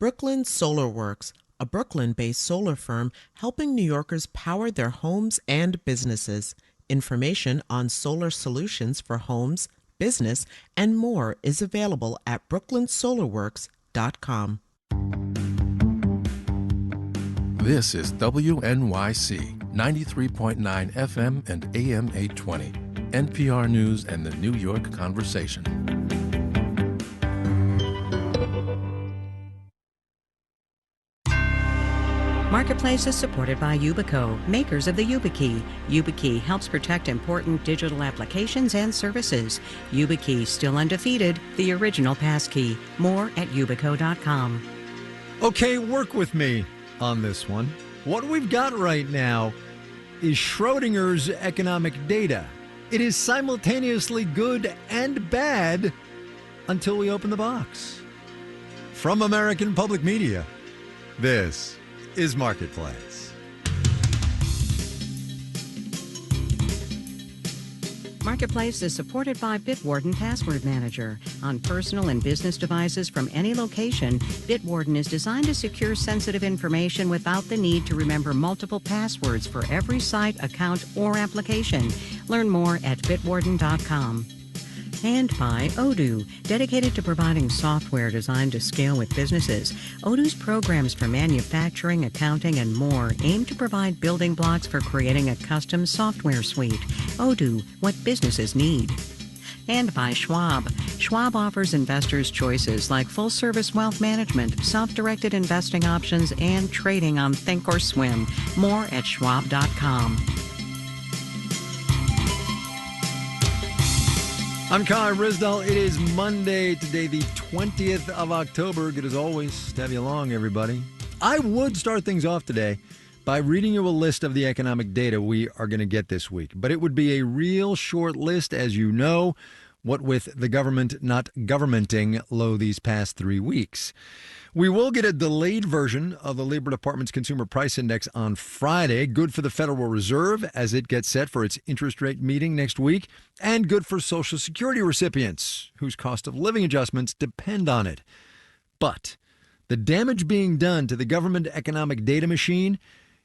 Brooklyn Solar Works, a Brooklyn-based solar firm helping New Yorkers power their homes and businesses. Information on solar solutions for homes, business, and more is available at brooklynsolarworks.com. This is WNYC 93.9 FM and AM 820, NPR News and the New York Conversation. Marketplace is supported by Yubico, makers of the YubiKey. YubiKey helps protect important digital applications and services. YubiKey, still undefeated, the original passkey. More at yubico.com. Okay, work with me on this one. What we've got right now is Schrodinger's economic data. It is simultaneously good and bad until we open the box. From American Public Media, this is Marketplace. Marketplace is supported by Bitwarden Password Manager. On personal and business devices from any location, Bitwarden is designed to secure sensitive information without the need to remember multiple passwords for every site, account, or application. Learn more at bitwarden.com. And by Odoo, dedicated to providing software designed to scale with businesses. Odoo's programs for manufacturing, accounting, and more aim to provide building blocks for creating a custom software suite. Odoo, what businesses need. And by Schwab. Schwab offers investors choices like full-service wealth management, self-directed investing options, and trading on Thinkorswim. More at schwab.com. I'm Kai Risdal. It is Monday, today the 20th of October. Good as always to have you along, everybody. I would start things off today by reading you a list of the economic data we are going to get this week. But it would be a real short list, as you know, what with the government not governmenting low these past 3 weeks. We will get a delayed version of the Labor Department's Consumer Price Index on Friday. Good for the Federal Reserve as it gets set for its interest rate meeting next week, and good for Social Security recipients whose cost of living adjustments depend on it. But the damage being done to the government economic data machine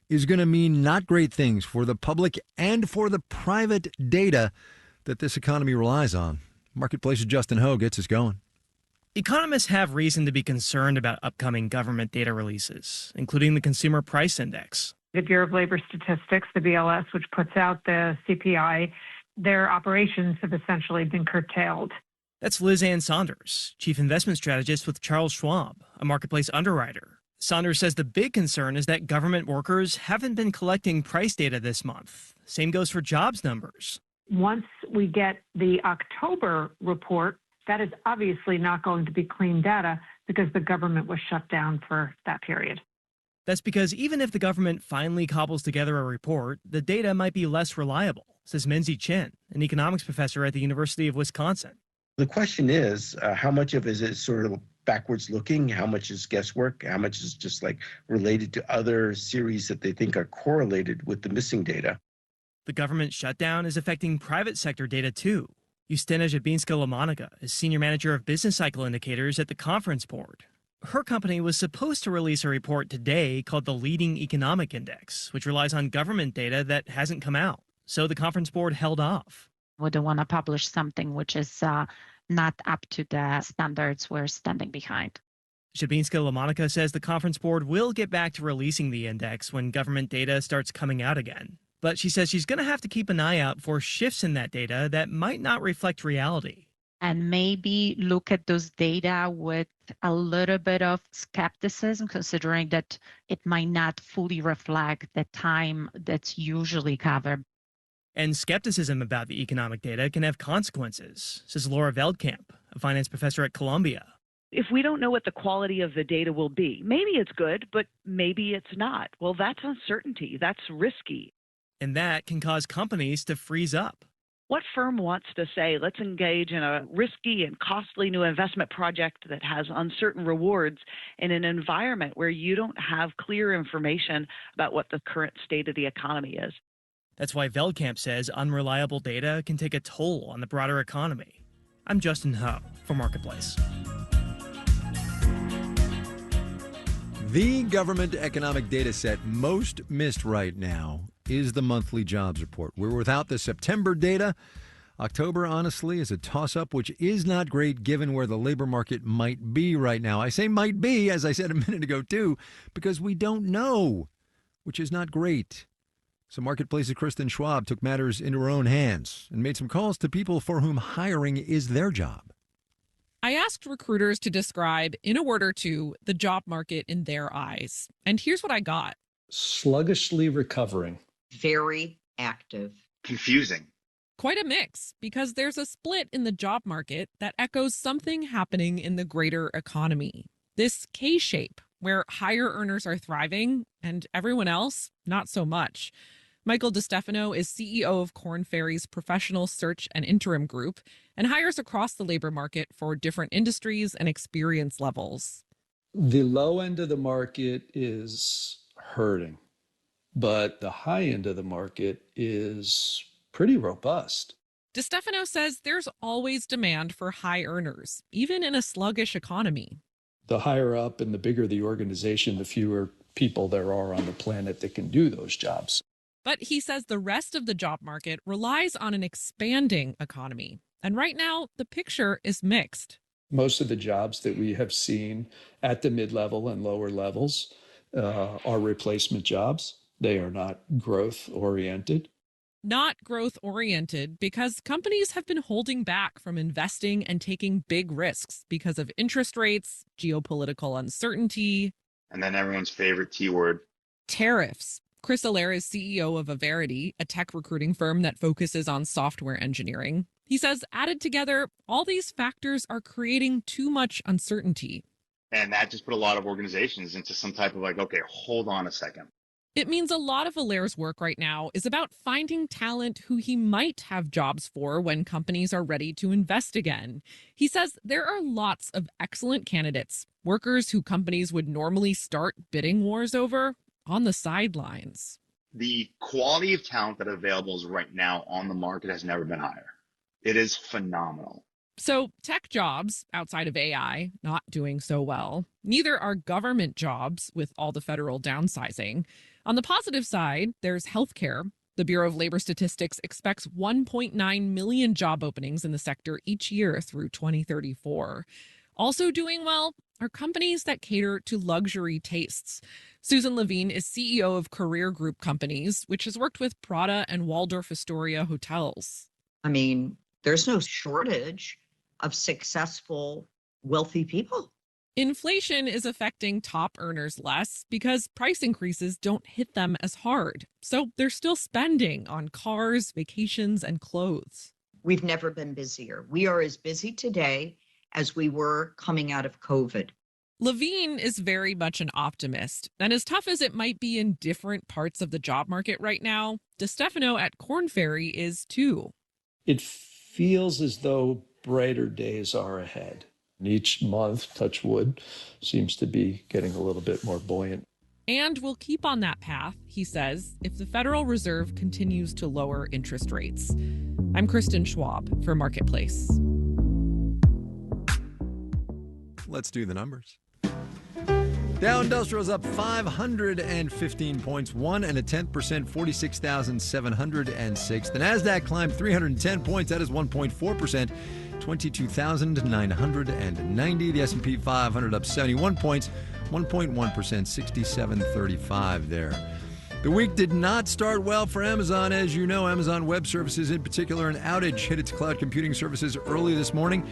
is going to mean not great things for the public and for the private data that this economy relies on. Marketplace's Justin Ho gets us going. Economists have reason to be concerned about upcoming government data releases, including the Consumer Price Index. The Bureau of Labor Statistics, the BLS, which puts out the CPI, their operations have essentially been curtailed. That's Liz Ann Saunders, chief investment strategist with Charles Schwab, a marketplace underwriter. Saunders says the big concern is that government workers haven't been collecting price data this month. Same goes for jobs numbers. Once we get the October report, that is obviously not going to be clean data because the government was shut down for that period. That's because even if the government finally cobbles together a report, the data might be less reliable, says Minzy Chen, an economics professor at the University of Wisconsin. The question is, how much of it is sort of backwards looking? How much is guesswork? How much is just like related to other series that they think are correlated with the missing data? The government shutdown is affecting private sector data too. Justina Jabinska-Lamonica is senior manager of business cycle indicators at the Conference Board. Her company was supposed to release a report today called the Leading Economic Index, which relies on government data that hasn't come out. So the Conference Board held off. We don't want to publish something which is not up to the standards we're standing behind. Jabinska-Lamonica says the Conference Board will get back to releasing the index when government data starts coming out again. But she says she's going to have to keep an eye out for shifts in that data that might not reflect reality. And maybe look at those data with a little bit of skepticism, considering that it might not fully reflect the time that's usually covered. And skepticism about the economic data can have consequences, says Laura Veldkamp, a finance professor at Columbia. If we don't know what the quality of the data will be, maybe it's good, but maybe it's not. Well, that's uncertainty. That's risky. And that can cause companies to freeze up. What firm wants to say, let's engage in a risky and costly new investment project that has uncertain rewards in an environment where you don't have clear information about what the current state of the economy is? That's why Veldkamp says unreliable data can take a toll on the broader economy. I'm Justin Ho for Marketplace. The government economic data set most missed right now is the monthly jobs report. We're without the September data. October, honestly, is a toss-up, which is not great given where the labor market might be right now. I say might be, as I said a minute ago, too, because we don't know, which is not great. So Marketplace's Kristen Schwab took matters into her own hands and made some calls to people for whom hiring is their job. I asked recruiters to describe, in a word or two, the job market in their eyes. And here's what I got. Sluggishly recovering. Very active. Confusing. Quite a mix, because there's a split in the job market that echoes something happening in the greater economy. This K-shape, where higher earners are thriving and everyone else, not so much. Michael DeStefano is CEO of Korn Ferry's Professional Search and Interim Group and hires across the labor market for different industries and experience levels. The low end of the market is hurting, but the high end of the market is pretty robust. DeStefano says there's always demand for high earners, even in a sluggish economy. The higher up and the bigger the organization, the fewer people there are on the planet that can do those jobs. But he says the rest of the job market relies on an expanding economy. And right now, the picture is mixed. Most of the jobs that we have seen at the mid-level and lower levels are replacement jobs. They are not growth-oriented. Not growth-oriented because companies have been holding back from investing and taking big risks because of interest rates, geopolitical uncertainty. And then everyone's favorite T word. Tariffs. Chris Allaire is CEO of Averity, a tech recruiting firm that focuses on software engineering. He says, added together, all these factors are creating too much uncertainty. And that just put a lot of organizations into some type of okay, hold on a second. It means a lot of Allaire's work right now is about finding talent who he might have jobs for when companies are ready to invest again. He says there are lots of excellent candidates, workers who companies would normally start bidding wars over, on the sidelines. The quality of talent that available is right now on the market has never been higher. It is phenomenal. So tech jobs outside of AI not doing so well. Neither are government jobs with all the federal downsizing. On the positive side, there's healthcare. The Bureau of Labor Statistics expects 1.9 million job openings in the sector each year through 2034. Also doing well are companies that cater to luxury tastes. Susan Levine is CEO of Career Group Companies, which has worked with Prada and Waldorf Astoria hotels. I mean, there's no shortage of successful, wealthy people. Inflation is affecting top earners less because price increases don't hit them as hard. So they're still spending on cars, vacations, and clothes. We've never been busier. We are as busy today as we were coming out of COVID. Levine is very much an optimist, and as tough as it might be in different parts of the job market right now, DeStefano at Korn Ferry is too. It feels as though brighter days are ahead. And each month, touch wood, seems to be getting a little bit more buoyant. And we'll keep on that path, he says, if the Federal Reserve continues to lower interest rates. I'm Kristen Schwab for Marketplace. Let's do the numbers. Dow Industrial's up 515 points, 1.1%, 46,706. The Nasdaq climbed 310 points, that is 1.4%, 22,990. The S&P 500 up 71 points, 1.1%, 6735 there. The week did not start well for Amazon. As you know, Amazon Web Services, in particular, an outage hit its cloud computing services early this morning.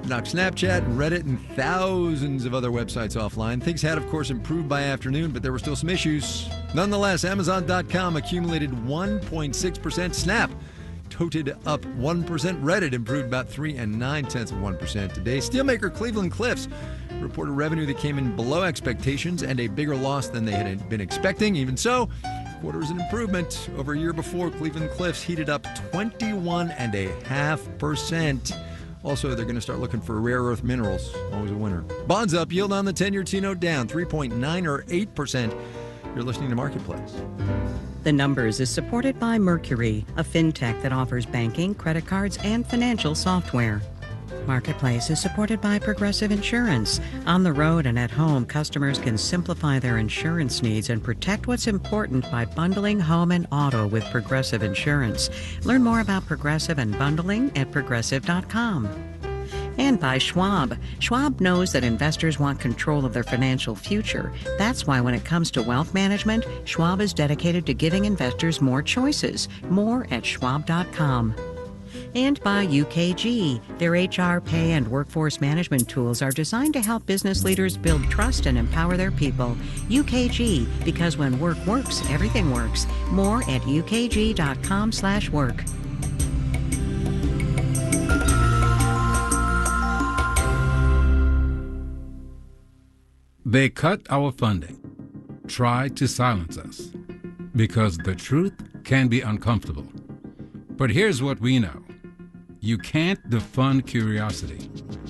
Knocked Snapchat, Reddit, and thousands of other websites offline. Things had, of course, improved by afternoon, but there were still some issues. Nonetheless, Amazon.com accumulated 1.6%. Snap toted up 1%. Reddit improved about 3.9% today. Steelmaker Cleveland-Cliffs reported revenue that came in below expectations and a bigger loss than they had been expecting. Even so, quarter is an improvement. Over a year before, Cleveland-Cliffs heated up 21.5%. Also, they're going to start looking for rare earth minerals. Always a winner. Bonds up, yield on the 10-year T-note down 3.9 or 8%. You're listening to Marketplace. The Numbers is supported by Mercury, a fintech that offers banking, credit cards, and financial software. Marketplace is supported by Progressive Insurance. On the road and at home, customers can simplify their insurance needs and protect what's important by bundling home and auto with Progressive Insurance. Learn more about Progressive and bundling at progressive.com. And by Schwab. Schwab knows that investors want control of their financial future. That's why when it comes to wealth management, Schwab is dedicated to giving investors more choices. More at schwab.com. And by UKG. Their HR, pay, and workforce management tools are designed to help business leaders build trust and empower their people. UKG, because when work works, everything works. More at ukg.com/work. They cut our funding, tried to silence us, because the truth can be uncomfortable. But here's what we know. You can't defund curiosity.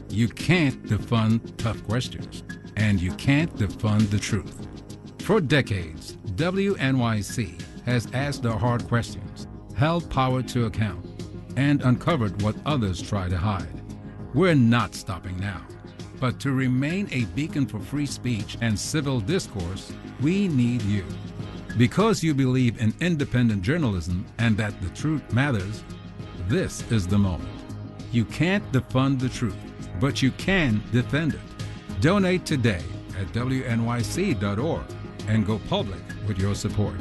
You can't defund tough questions. And you can't defund the truth. For decades, WNYC has asked the hard questions, held power to account, and uncovered what others try to hide. We're not stopping now. But to remain a beacon for free speech and civil discourse, we need you. Because you believe in independent journalism and that the truth matters, this is the moment. You can't defund the truth, but you can defend it. Donate today at WNYC.org and go public with your support.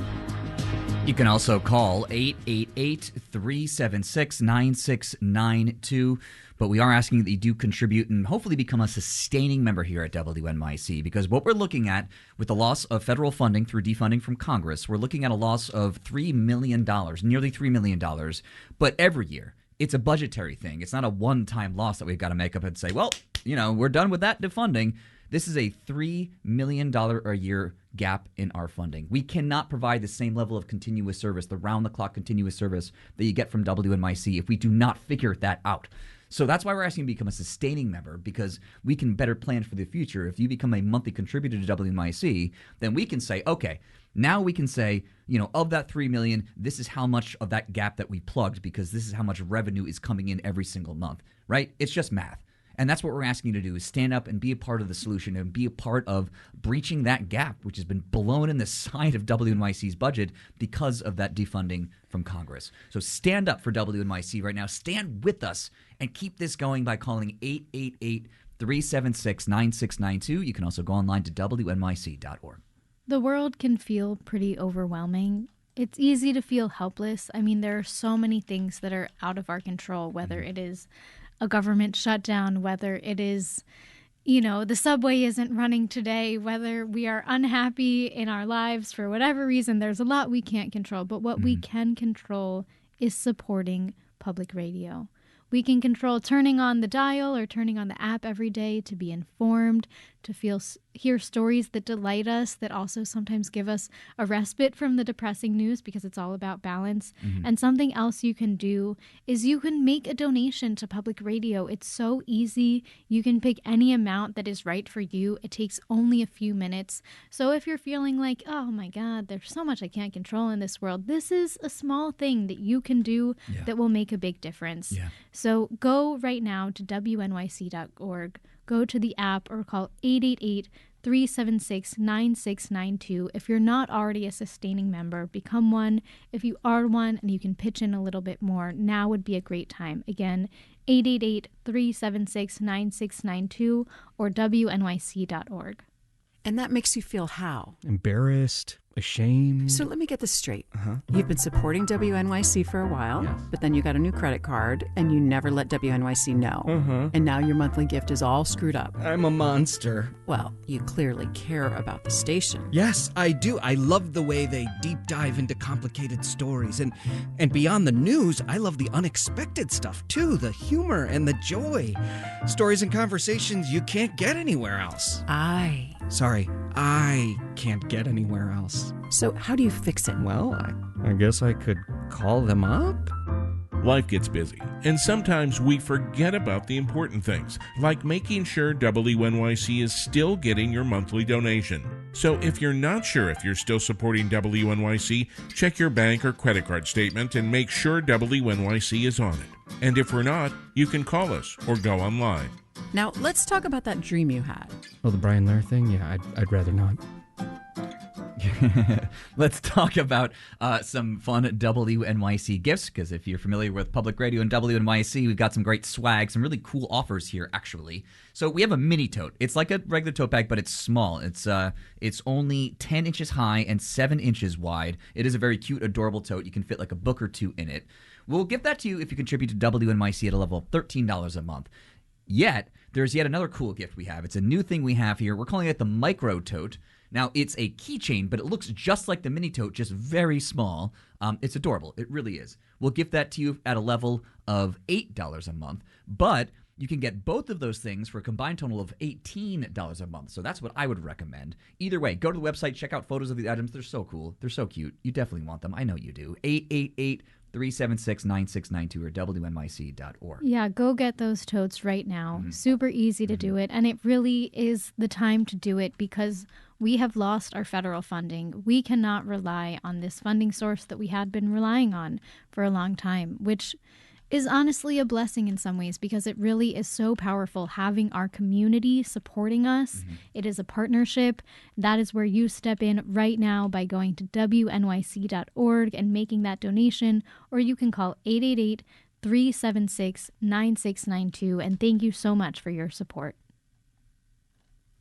You can also call 888-376-9692. But we are asking that you do contribute and hopefully become a sustaining member here at WNYC, because what we're looking at with the loss of federal funding through defunding from Congress, we're looking at a loss of $3 million, nearly $3 million. But every year, it's a budgetary thing. It's not a one-time loss that we've got to make up and say, well, we're done with that defunding. This is a $3 million a year gap in our funding. We cannot provide the same level of continuous service, the round-the-clock continuous service that you get from WNYC if we do not figure that out. So that's why we're asking you to become a sustaining member, because we can better plan for the future. If you become a monthly contributor to WNYC, then we can say, okay, now we can say, of that $3 million, this is how much of that gap that we plugged, because this is how much revenue is coming in every single month, right? It's just math. And that's what we're asking you to do, is stand up and be a part of the solution and be a part of breaching that gap, which has been blown in the side of WNYC's budget because of that defunding from Congress. So stand up for WNYC right now. Stand with us and keep this going by calling 888-376-9692. You can also go online to WNYC.org. The world can feel pretty overwhelming. It's easy to feel helpless. I mean, there are so many things that are out of our control, whether it is a government shutdown, whether it is, the subway isn't running today, whether we are unhappy in our lives for whatever reason. There's a lot we can't control, but what we can control is supporting public radio. We can control turning on the dial or turning on the app every day to be informed, to hear stories that delight us, that also sometimes give us a respite from the depressing news, because it's all about balance. And something else you can do is you can make a donation to public radio. It's so easy. You can pick any amount that is right for you. It takes only a few minutes. So if you're feeling like, oh my God, there's so much I can't control in this world, this is a small thing that you can do that will make a big difference. So go right now to WNYC.org. Go to the app or call 888-376-9692. If you're not already a sustaining member, become one. If you are one and you can pitch in a little bit more, now would be a great time. Again, 888-376-9692 or WNYC.org. And that makes you feel how? Embarrassed, ashamed. So let me get this straight. You've been supporting WNYC for a while, but then you got a new credit card and you never let WNYC know. And now your monthly gift is all screwed up. I'm a monster. Well, you clearly care about the station. Yes, I do. I love the way they deep dive into complicated stories. And beyond the news, I love the unexpected stuff too, the humor and the joy. Stories and conversations you can't get anywhere else. I can't get anywhere else. So how do you fix it? Well, I guess I could call them up. Life gets busy, and sometimes we forget about the important things, like making sure WNYC is still getting your monthly donation. So if you're not sure if you're still supporting WNYC, check your bank or credit card statement and make sure WNYC is on it. And if we're not, you can call us or go online. Now, let's talk about that dream you had. Oh, the Brian Lair thing? Yeah, I'd rather not. Let's talk about some fun WNYC gifts, because if you're familiar with public radio and WNYC, we've got some great swag, some really cool offers here, actually. So we have a mini tote. It's like a regular tote bag, but it's small. It's only 10 inches high and 7 inches wide. It is a very cute, adorable tote. You can fit like a book or two in it. We'll give that to you if you contribute to WNYC at a level of $13 a month. Yet, there's yet another cool gift we have. It's a new thing we have here. We're calling it the Micro Tote. Now, it's a keychain, but it looks just like the mini tote, just very small. It's adorable. It really is. We'll give that to you at a level of $8 a month, but you can get both of those things for a combined total of $18 a month. So that's what I would recommend. Either way, go to the website, check out photos of the items. They're so cool. They're so cute. You definitely want them. I know you do. 888-376-9692 or WNYC.org. Yeah, go get those totes right now. Super easy to do it. And it really is the time to do it because we have lost our federal funding. We cannot rely on this funding source that we had been relying on for a long time, which is honestly a blessing in some ways because it really is so powerful having our community supporting us. It is a partnership. That is where you step in right now by going to WNYC.org and making that donation, or you can call 888-376-9692. And thank you so much for your support.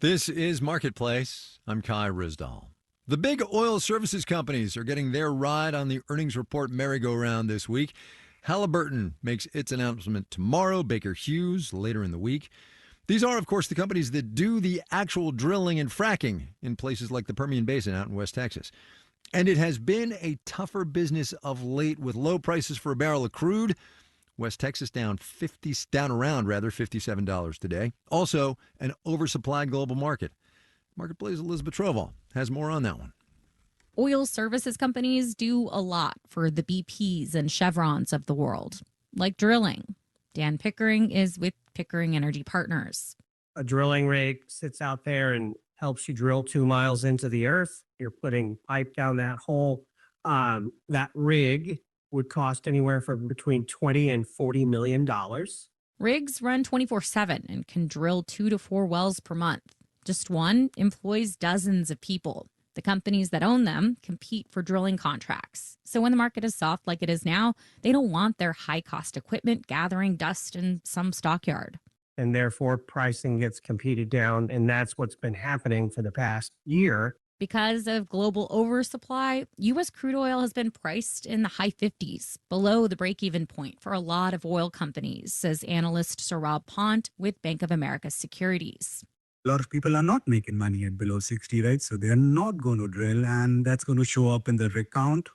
This is Marketplace. I'm Kai Ryssdal. The big oil services companies are getting their ride on the earnings report merry-go-round this week. Halliburton makes its announcement tomorrow, Baker Hughes later in the week. These are, of course, the companies that do the actual drilling and fracking in places like the Permian Basin out in West Texas. And it has been a tougher business of late with low prices for a barrel of crude. West Texas down around $57 today. Also, an oversupplied global market. Marketplace Elizabeth Trovall has more on that one. Oil services companies do a lot for the BPs and Chevrons of the world, like drilling. Dan Pickering is with Pickering Energy Partners. A drilling rig sits out there and helps you drill 2 miles into the earth. You're putting pipe down that hole. That rig would cost anywhere from between $20 and $40 million. Rigs run 24/7 and can drill 2 to 4 wells per month. Just one employs dozens of people. The companies that own them compete for drilling contracts. So when the market is soft like it is now, they don't want their high-cost equipment gathering dust in some stockyard. And therefore, pricing gets competed down, and that's what's been happening for the past year. Because of global oversupply, U.S. crude oil has been priced in the high 50s, below the break-even point for a lot of oil companies, says analyst Saurabh Pant with Bank of America Securities. A lot of people are not making money at below 60, right? So they're not going to drill, and that's going to show up in the rig count.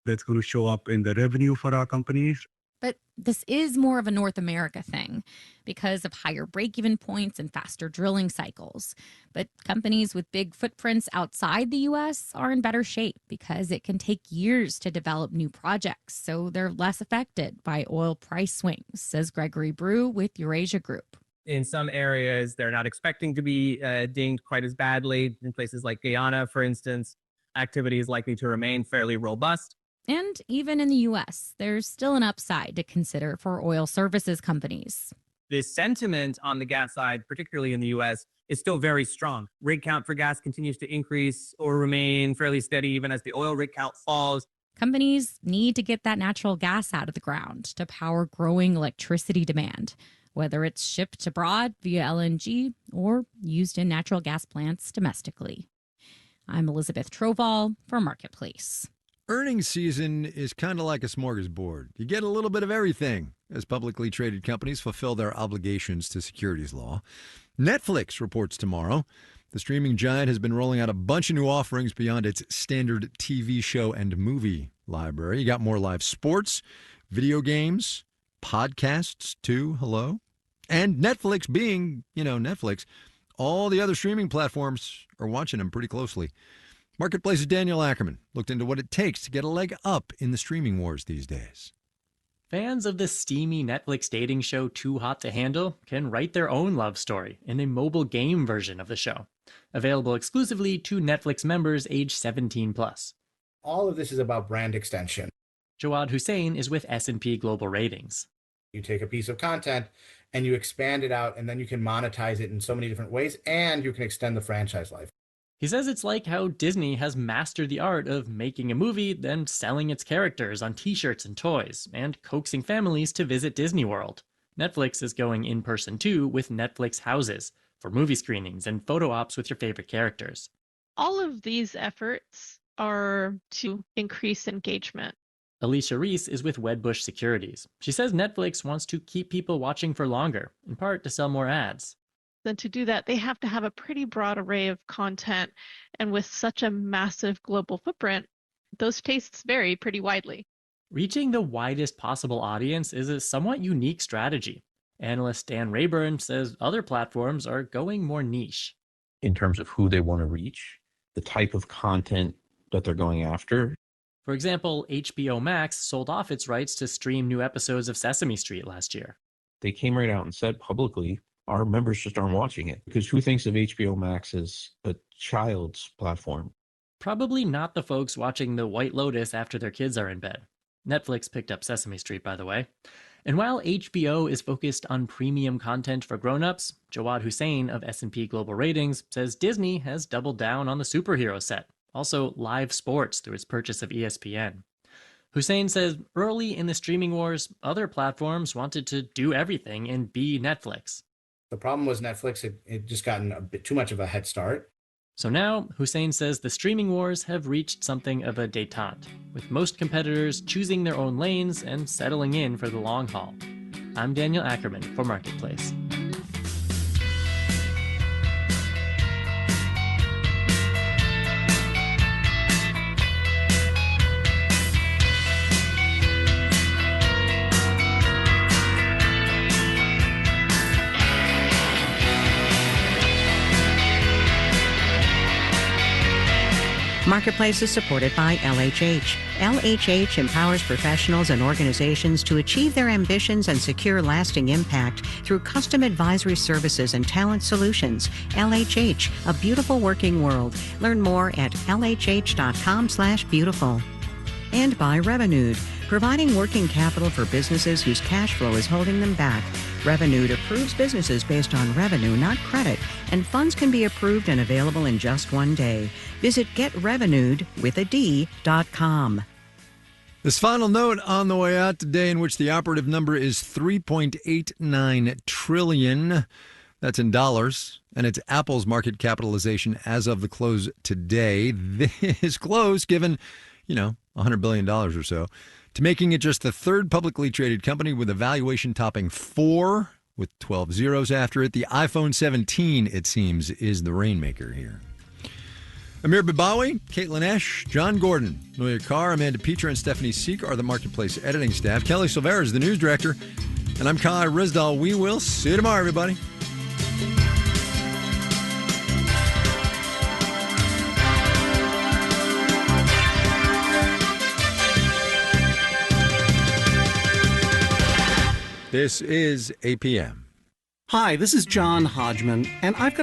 That's going to show up in the revenue for our companies. But this is more of a North America thing because of higher break-even points and faster drilling cycles. But companies with big footprints outside the U.S. are in better shape because it can take years to develop new projects, so they're less affected by oil price swings, says Gregory Brew with Eurasia Group. In some areas, they're not expecting to be dinged quite as badly. In places like Guyana, for instance, activity is likely to remain fairly robust. And even in the U.S., there's still an upside to consider for oil services companies. The sentiment on the gas side, particularly in the U.S., is still very strong. Rig count for gas continues to increase or remain fairly steady even as the oil rig count falls. Companies need to get that natural gas out of the ground to power growing electricity demand, whether it's shipped abroad via LNG or used in natural gas plants domestically. I'm Elizabeth Trovall for Marketplace. Earnings season is kind of like a smorgasbord. You get a little bit of everything as publicly traded companies fulfill their obligations to securities law. Netflix reports tomorrow. The streaming giant has been rolling out a bunch of new offerings beyond its standard TV show and movie library. You got more live sports, video games, podcasts too, hello? And Netflix being, Netflix, all the other streaming platforms are watching them pretty closely. Marketplace's Daniel Ackerman looked into what it takes to get a leg up in the streaming wars these days. Fans of the steamy Netflix dating show Too Hot to Handle can write their own love story in a mobile game version of the show. Available exclusively to Netflix members age 17+. All of this is about brand extension. Jawad Hussain is with S&P Global Ratings. You take a piece of content and you expand it out, and then you can monetize it in so many different ways, and you can extend the franchise life. He says it's like how Disney has mastered the art of making a movie, then selling its characters on t-shirts and toys, and coaxing families to visit Disney World. Netflix is going in person too with Netflix Houses for movie screenings and photo ops with your favorite characters. All of these efforts are to increase engagement. Alicia Reese is with Wedbush Securities. She says Netflix wants to keep people watching for longer, in part to sell more ads. Then to do that, they have to have a pretty broad array of content. And with such a massive global footprint, those tastes vary pretty widely. Reaching the widest possible audience is a somewhat unique strategy. Analyst Dan Rayburn says other platforms are going more niche. In terms of who they want to reach, the type of content that they're going after. For example, HBO Max sold off its rights to stream new episodes of Sesame Street last year. They came right out and said publicly, our members just aren't watching it. Because who thinks of HBO Max as a child's platform? Probably not the folks watching The White Lotus after their kids are in bed. Netflix picked up Sesame Street, by the way. And while HBO is focused on premium content for grown-ups, Jawad Hussain of S&P Global Ratings says Disney has doubled down on the superhero set. Also live sports through its purchase of ESPN. Hussain says early in the streaming wars, other platforms wanted to do everything and be Netflix. The problem was Netflix had just gotten a bit too much of a head start. So now, Hussain says the streaming wars have reached something of a détente, with most competitors choosing their own lanes and settling in for the long haul. I'm Daniel Ackerman for Marketplace. Marketplace is supported by LHH. LHH empowers professionals and organizations to achieve their ambitions and secure lasting impact through custom advisory services and talent solutions. LHH, a beautiful working world. Learn more at lhh.com/beautiful. And by Revenued, providing working capital for businesses whose cash flow is holding them back. Revenued approves businesses based on revenue, not credit, and funds can be approved and available in just one day. Visit getrevenued.com. This final note on the way out today, in which the operative number is $3.89 trillion. That's in dollars, and it's Apple's market capitalization as of the close today. This close, given, $100 billion or so, to making it just the third publicly traded company with a valuation topping 4, with 12 zeros after it. The iPhone 17, it seems, is the rainmaker here. Amir Bibawi, Caitlin Esch, John Gordon, Noya Carr, Amanda Petra, and Stephanie Seek are the Marketplace editing staff. Kelly Silvera is the news director. And I'm Kai Risdal. We will see you tomorrow, everybody. This is APM. Hi, this is John Hodgman, and I've got